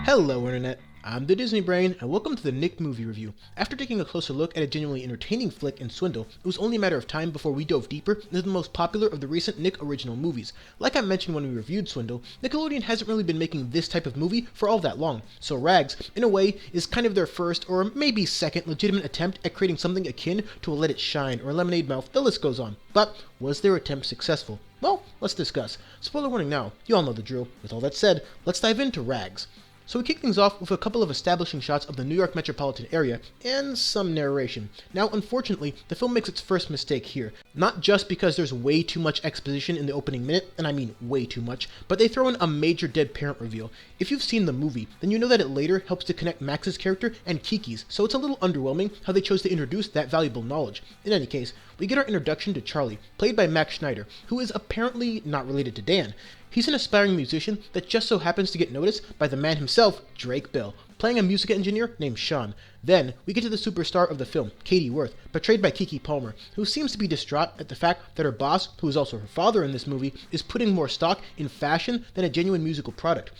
Hello Internet, I'm the Disney Brain, and welcome to the Nick Movie Review. After taking a closer look at a genuinely entertaining flick in Swindle, it was only a matter of time before we dove deeper into the most popular of the recent Nick original movies. Like I mentioned when we reviewed Swindle, Nickelodeon hasn't really been making this type of movie for all that long, so Rags, in a way, is kind of their first, or maybe second, legitimate attempt at creating something akin to a Let It Shine or Lemonade Mouth, the list goes on. But was their attempt successful? Well, let's discuss. Spoiler warning now, you all know the drill. With all that said, let's dive into Rags. So we kick things off with a couple of establishing shots of the New York metropolitan area, and some narration. Now, unfortunately, the film makes its first mistake here. Not just because there's way too much exposition in the opening minute, and I mean way too much, but they throw in a major dead parent reveal. If you've seen the movie, then you know that it later helps to connect Max's character and Kiki's, so it's a little underwhelming how they chose to introduce that valuable knowledge. In any case, we get our introduction to Charlie, played by Max Schneider, who is apparently not related to Dan. He's an aspiring musician that just so happens to get noticed by the man himself, Drake Bell, playing a music engineer named Sean. Then, we get to the superstar of the film, Katie Worth, portrayed by Keke Palmer, who seems to be distraught at the fact that her boss, who is also her father in this movie, is putting more stock in fashion than a genuine musical product.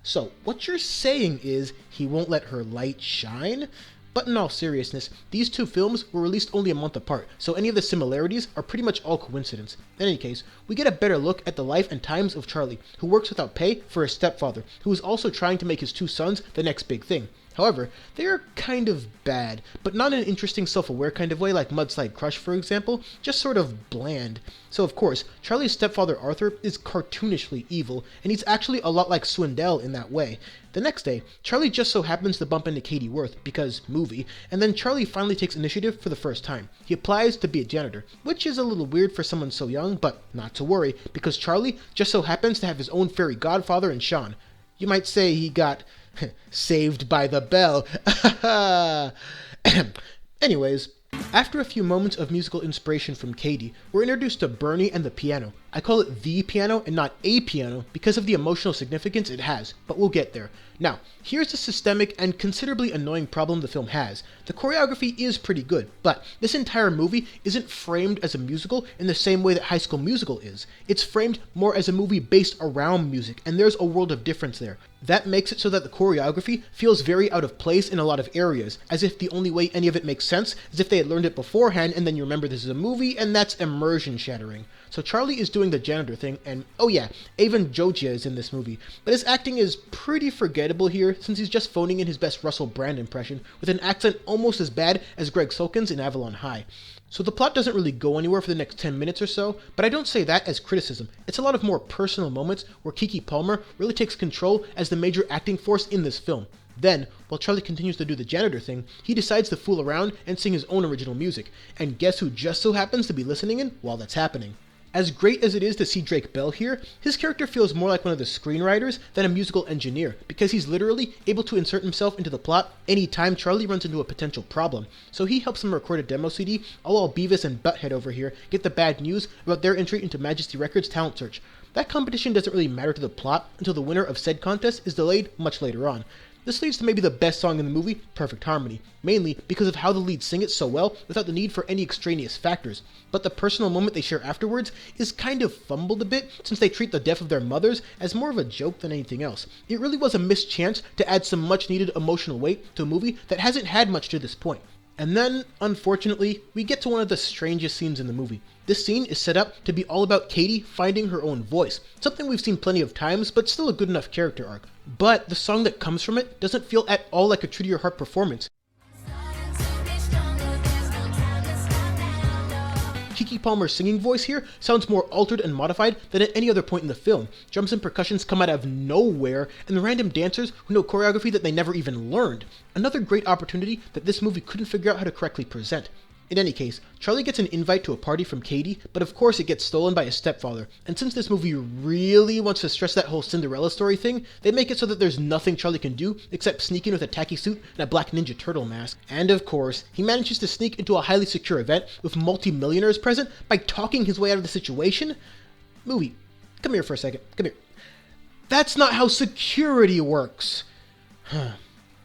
So, what you're saying is, he won't let her light shine? But in all seriousness, these two films were released only a month apart, so any of the similarities are pretty much all coincidence. In any case, we get a better look at the life and times of Charlie, who works without pay for his stepfather, who is also trying to make his two sons the next big thing. However, they are kind of bad, but not in an interesting self-aware kind of way like Mudslide Crush, for example, just sort of bland. So of course, Charlie's stepfather Arthur is cartoonishly evil, and he's actually a lot like Swindell in that way. The next day, Charlie just so happens to bump into Katie Worth, because movie, and then Charlie finally takes initiative for the first time. He applies to be a janitor, which is a little weird for someone so young, but not to worry, because Charlie just so happens to have his own fairy godfather in Sean. You might say he got saved by the bell. Anyways, after a few moments of musical inspiration from Katie, we're introduced to Bernie and the piano. I call it the piano and not a piano because of the emotional significance it has, but we'll get there. Now, here's a systemic and considerably annoying problem the film has. The choreography is pretty good, but this entire movie isn't framed as a musical in the same way that High School Musical is. It's framed more as a movie based around music, and there's a world of difference there. That makes it so that the choreography feels very out of place in a lot of areas, as if the only way any of it makes sense is if they had learned it beforehand and then you remember this is a movie, and that's immersion shattering. So Charlie is doing the janitor thing, and oh yeah, Avon Jogia is in this movie, but his acting is pretty forgettable here since he's just phoning in his best Russell Brand impression with an accent almost as bad as Greg Sulkin's in Avalon High. So the plot doesn't really go anywhere for the next 10 minutes or so, but I don't say that as criticism. It's a lot of more personal moments where Keke Palmer really takes control as the major acting force in this film. Then, while Charlie continues to do the janitor thing, he decides to fool around and sing his own original music, and guess who just so happens to be listening in while that's happening? As great as it is to see Drake Bell here, his character feels more like one of the screenwriters than a musical engineer, because he's literally able to insert himself into the plot anytime Charlie runs into a potential problem. So he helps him record a demo CD, all while Beavis and Butthead over here get the bad news about their entry into Majesty Records' talent search. That competition doesn't really matter to the plot until the winner of said contest is delayed much later on. This leads to maybe the best song in the movie, Perfect Harmony, mainly because of how the leads sing it so well without the need for any extraneous factors. But the personal moment they share afterwards is kind of fumbled a bit since they treat the death of their mothers as more of a joke than anything else. It really was a missed chance to add some much needed emotional weight to a movie that hasn't had much to this point. And then, unfortunately, we get to one of the strangest scenes in the movie. This scene is set up to be all about Katie finding her own voice, something we've seen plenty of times, but still a good enough character arc. But the song that comes from it doesn't feel at all like a true-to-your-heart performance. Keke Palmer's singing voice here sounds more altered and modified than at any other point in the film. Drums and percussions come out of nowhere, and the random dancers who know choreography that they never even learned. Another great opportunity that this movie couldn't figure out how to correctly present. In any case, Charlie gets an invite to a party from Katie, but of course it gets stolen by his stepfather, and since this movie really wants to stress that whole Cinderella story thing, they make it so that there's nothing Charlie can do except sneak in with a tacky suit and a black Ninja Turtle mask. And of course, he manages to sneak into a highly secure event with multi-millionaires present by talking his way out of the situation. Movie, come here for a second, come here. That's not how security works.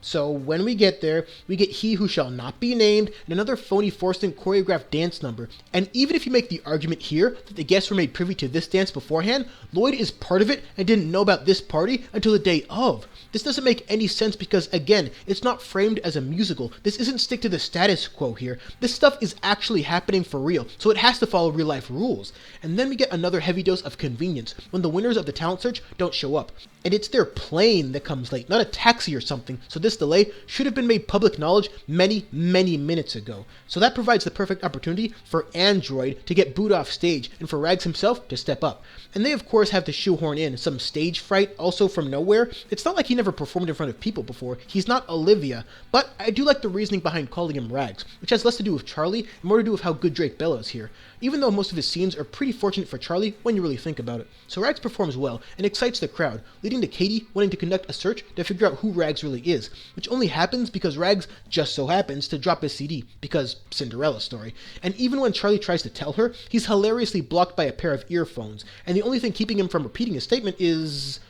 So when we get there, we get He Who Shall Not Be Named and another phony forced-in choreographed dance number. And even if you make the argument here that the guests were made privy to this dance beforehand, Lloyd is part of it and didn't know about this party until the day of. This doesn't make any sense because, again, it's not framed as a musical. This isn't stick to the status quo here. This stuff is actually happening for real, so it has to follow real-life rules. And then we get another heavy dose of convenience when the winners of the talent search don't show up. And it's their plane that comes late, not a taxi or something, so this delay should have been made public knowledge many minutes ago. So that provides the perfect opportunity for Android to get booed off stage and for Rags himself to step up. And they of course have to shoehorn in some stage fright also from nowhere. It's not like he never performed in front of people before. He's not Olivia, but I do like the reasoning behind calling him Rags, which has less to do with Charlie and more to do with how good Drake Bell is here, even though most of his scenes are pretty fortunate for Charlie when you really think about it. So Rags performs well and excites the crowd, leading to Katie wanting to conduct a search to figure out who Rags really is, which only happens because Rags just so happens to drop his CD, because Cinderella story. And even when Charlie tries to tell her, he's hilariously blocked by a pair of earphones, and the only thing keeping him from repeating his statement is,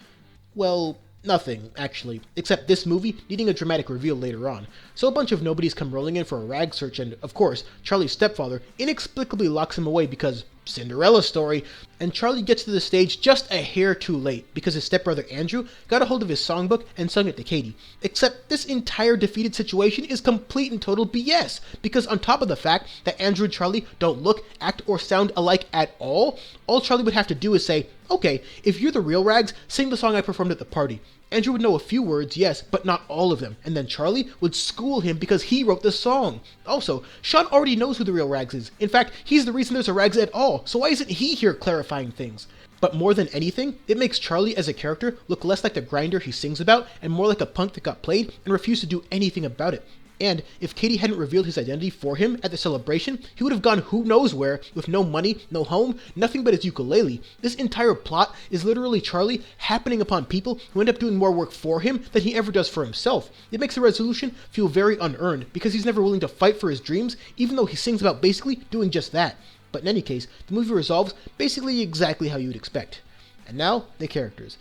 well, nothing, actually, except this movie needing a dramatic reveal later on. So a bunch of nobodies come rolling in for a rag search and, of course, Charlie's stepfather inexplicably locks him away because Cinderella story, and Charlie gets to the stage just a hair too late because his stepbrother Andrew got a hold of his songbook and sung it to Katie. Except this entire defeated situation is complete and total BS, because on top of the fact that Andrew and Charlie don't look, act, or sound alike at all Charlie would have to do is say, okay, if you're the real Rags, sing the song I performed at the party. Andrew would know a few words, yes, but not all of them, and then Charlie would school him because he wrote the song. Also, Sean already knows who the real Rags is. In fact, he's the reason there's a Rags at all, so why isn't he here clarifying things? But more than anything, it makes Charlie as a character look less like the grinder he sings about and more like a punk that got played and refused to do anything about it. And if Katie hadn't revealed his identity for him at the celebration, he would have gone who knows where with no money, no home, nothing but his ukulele. This entire plot is literally Charlie happening upon people who end up doing more work for him than he ever does for himself. It makes the resolution feel very unearned because he's never willing to fight for his dreams, even though he sings about basically doing just that. But in any case, the movie resolves basically exactly how you'd expect. And now, the characters.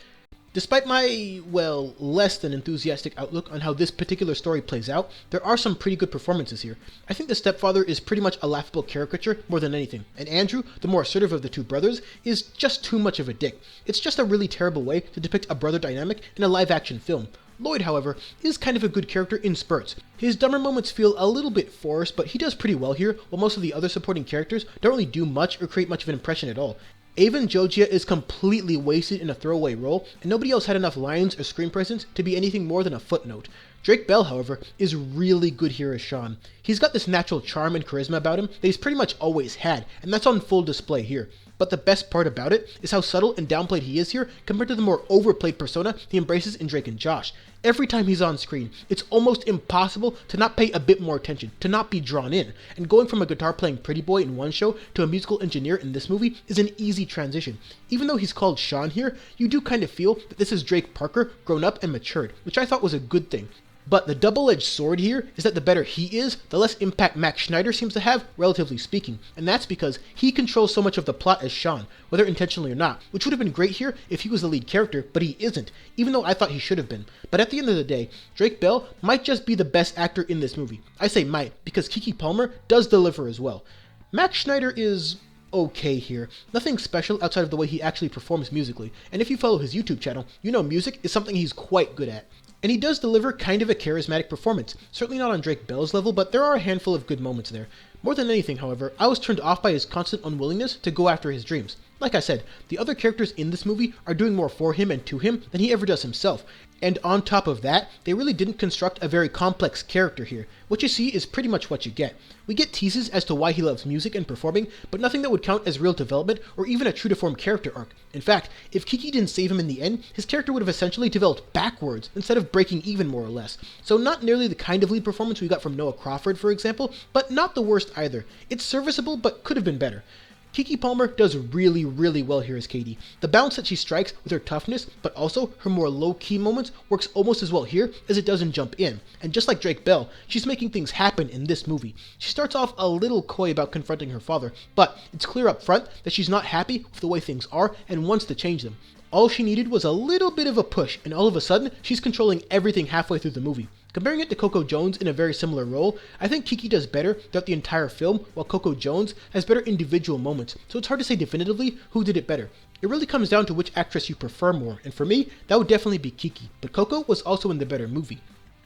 Despite my, well, less than enthusiastic outlook on how this particular story plays out, there are some pretty good performances here. I think the stepfather is pretty much a laughable caricature more than anything, and Andrew, the more assertive of the two brothers, is just too much of a dick. It's just a really terrible way to depict a brother dynamic in a live-action film. Lloyd, however, is kind of a good character in spurts. His dumber moments feel a little bit forced, but he does pretty well here, while most of the other supporting characters don't really do much or create much of an impression at all. Avon Jogia is completely wasted in a throwaway role, and nobody else had enough lines or screen presence to be anything more than a footnote. Drake Bell, however, is really good here as Sean. He's got this natural charm and charisma about him that he's pretty much always had, and that's on full display here. But the best part about it is how subtle and downplayed he is here compared to the more overplayed persona he embraces in Drake and Josh. Every time he's on screen, it's almost impossible to not pay a bit more attention, to not be drawn in. And going from a guitar-playing pretty boy in one show to a musical engineer in this movie is an easy transition. Even though he's called Sean here, you do kind of feel that this is Drake Parker grown up and matured, which I thought was a good thing. But the double-edged sword here is that the better he is, the less impact Max Schneider seems to have, relatively speaking. And that's because he controls so much of the plot as Sean, whether intentionally or not, which would have been great here if he was the lead character, but he isn't, even though I thought he should have been. But at the end of the day, Drake Bell might just be the best actor in this movie. I say might, because Keke Palmer does deliver as well. Max Schneider is okay here. Nothing special outside of the way he actually performs musically, and if you follow his YouTube channel, you know music is something he's quite good at. And he does deliver kind of a charismatic performance, certainly not on Drake Bell's level, but there are a handful of good moments there. More than anything, however, I was turned off by his constant unwillingness to go after his dreams. Like I said, the other characters in this movie are doing more for him and to him than he ever does himself. And on top of that, they really didn't construct a very complex character here. What you see is pretty much what you get. We get teases as to why he loves music and performing, but nothing that would count as real development or even a true-to-form character arc. In fact, if Keke didn't save him in the end, his character would have essentially developed backwards instead of breaking even more or less. So not nearly the kind of lead performance we got from Noah Crawford, for example, but not the worst either. It's serviceable, but could have been better. Keke Palmer does really well here as Katie. The balance that she strikes with her toughness, but also her more low-key moments, works almost as well here as it does in Jump In. And just like Drake Bell, she's making things happen in this movie. She starts off a little coy about confronting her father, but it's clear up front that she's not happy with the way things are and wants to change them. All she needed was a little bit of a push, and all of a sudden, she's controlling everything halfway through the movie. Comparing it to Coco Jones in a very similar role, I think Kiki does better throughout the entire film, while Coco Jones has better individual moments, so it's hard to say definitively who did it better. It really comes down to which actress you prefer more, and for me, that would definitely be Kiki, but Coco was also in the better movie.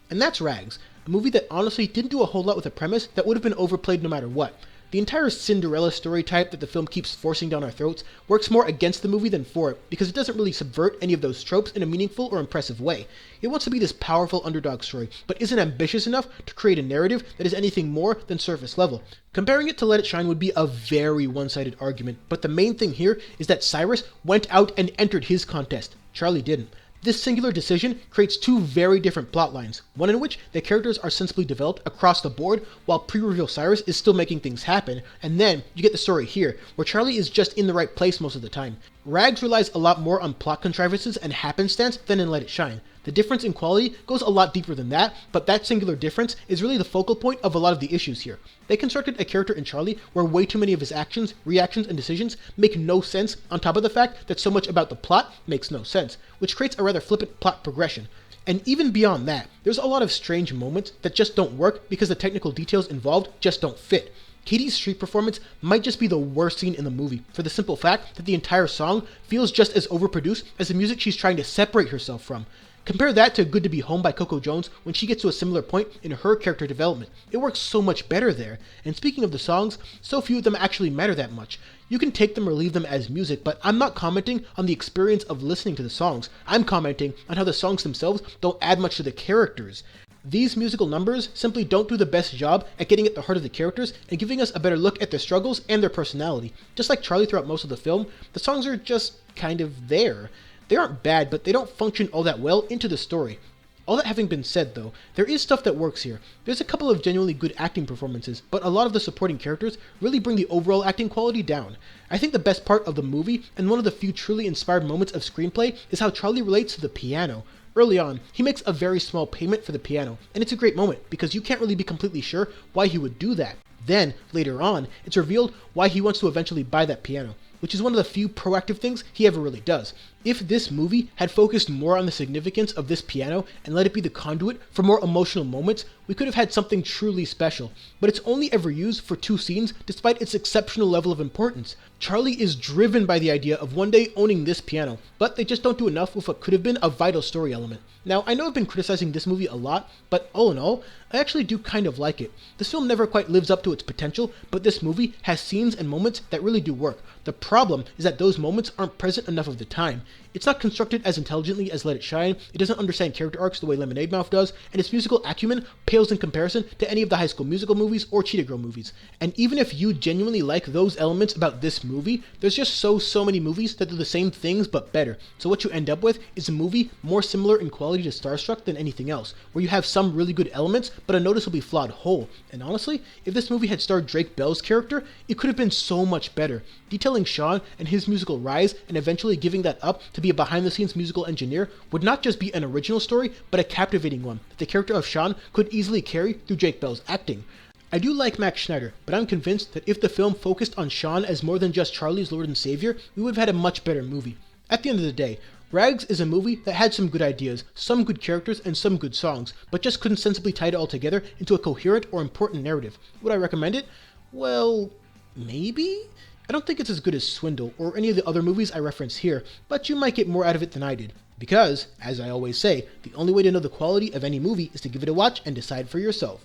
And that's Rags, a movie that honestly didn't do a whole lot with a premise that would have been overplayed no matter what. The entire Cinderella story type that the film keeps forcing down our throats works more against the movie than for it, because it doesn't really subvert any of those tropes in a meaningful or impressive way. It wants to be this powerful underdog story, but isn't ambitious enough to create a narrative that is anything more than surface level. Comparing it to Let It Shine would be a very one-sided argument, but the main thing here is that Cyrus went out and entered his contest. Charlie didn't. This singular decision creates two very different plot lines, one in which the characters are sensibly developed across the board while pre-reveal Cyrus is still making things happen, and then you get the story here, where Charlie is just in the right place most of the time. Rags relies a lot more on plot contrivances and happenstance than in Let It Shine. The difference in quality goes a lot deeper than that, but that singular difference is really the focal point of a lot of the issues here. They constructed a character in Charlie where way too many of his actions, reactions, and decisions make no sense, on top of the fact that so much about the plot makes no sense, which creates a rather flippant plot progression. And even beyond that, there's a lot of strange moments that just don't work because the technical details involved just don't fit. Katie's street performance might just be the worst scene in the movie, for the simple fact that the entire song feels just as overproduced as the music she's trying to separate herself from. Compare that to Good to Be Home by Coco Jones when she gets to a similar point in her character development. It works so much better there. And speaking of the songs, so few of them actually matter that much. You can take them or leave them as music, but I'm not commenting on the experience of listening to the songs. I'm commenting on how the songs themselves don't add much to the characters. These musical numbers simply don't do the best job at getting at the heart of the characters and giving us a better look at their struggles and their personality. Just like Charlie throughout most of the film, the songs are just kind of there. They aren't bad, but they don't function all that well into the story. All that having been said though, there is stuff that works here. There's a couple of genuinely good acting performances, but a lot of the supporting characters really bring the overall acting quality down. I think the best part of the movie, and one of the few truly inspired moments of screenplay, is how Charlie relates to the piano. Early on, he makes a very small payment for the piano, and it's a great moment because you can't really be completely sure why he would do that. Then, later on, it's revealed why he wants to eventually buy that piano, which is one of the few proactive things he ever really does. If this movie had focused more on the significance of this piano and let it be the conduit for more emotional moments, we could have had something truly special, but it's only ever used for 2 scenes despite its exceptional level of importance. Charlie is driven by the idea of one day owning this piano, but they just don't do enough with what could have been a vital story element. Now, I know I've been criticizing this movie a lot, but all in all, I actually do kind of like it. This film never quite lives up to its potential, but this movie has scenes and moments that really do work. The problem is that those moments aren't present enough of the time. It's not constructed as intelligently as Let It Shine, it doesn't understand character arcs the way Lemonade Mouth does, and its musical acumen pales in comparison to any of the High School Musical movies or Cheetah Girl movies. And even if you genuinely like those elements about this movie, there's just so many movies that do the same things but better. So what you end up with is a movie more similar in quality to Starstruck than anything else, where you have some really good elements but a noticeably flawed whole. And honestly, if this movie had starred Drake Bell's character, it could have been so much better. Detailing Sean and his musical rise and eventually giving that up to be a behind-the-scenes musical engineer would not just be an original story, but a captivating one that the character of Sean could easily carry through Drake Bell's acting. I do like Max Schneider, but I'm convinced that if the film focused on Sean as more than just Charlie's Lord and Savior, we would have had a much better movie. At the end of the day, Rags is a movie that had some good ideas, some good characters, and some good songs, but just couldn't sensibly tie it all together into a coherent or important narrative. Would I recommend it? Well, maybe? I don't think it's as good as Swindle or any of the other movies I reference here, but you might get more out of it than I did. Because, as I always say, the only way to know the quality of any movie is to give it a watch and decide for yourself.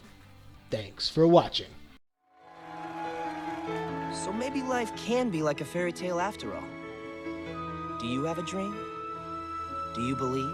Thanks for watching. So maybe life can be like a fairy tale after all. Do you have a dream? Do you believe?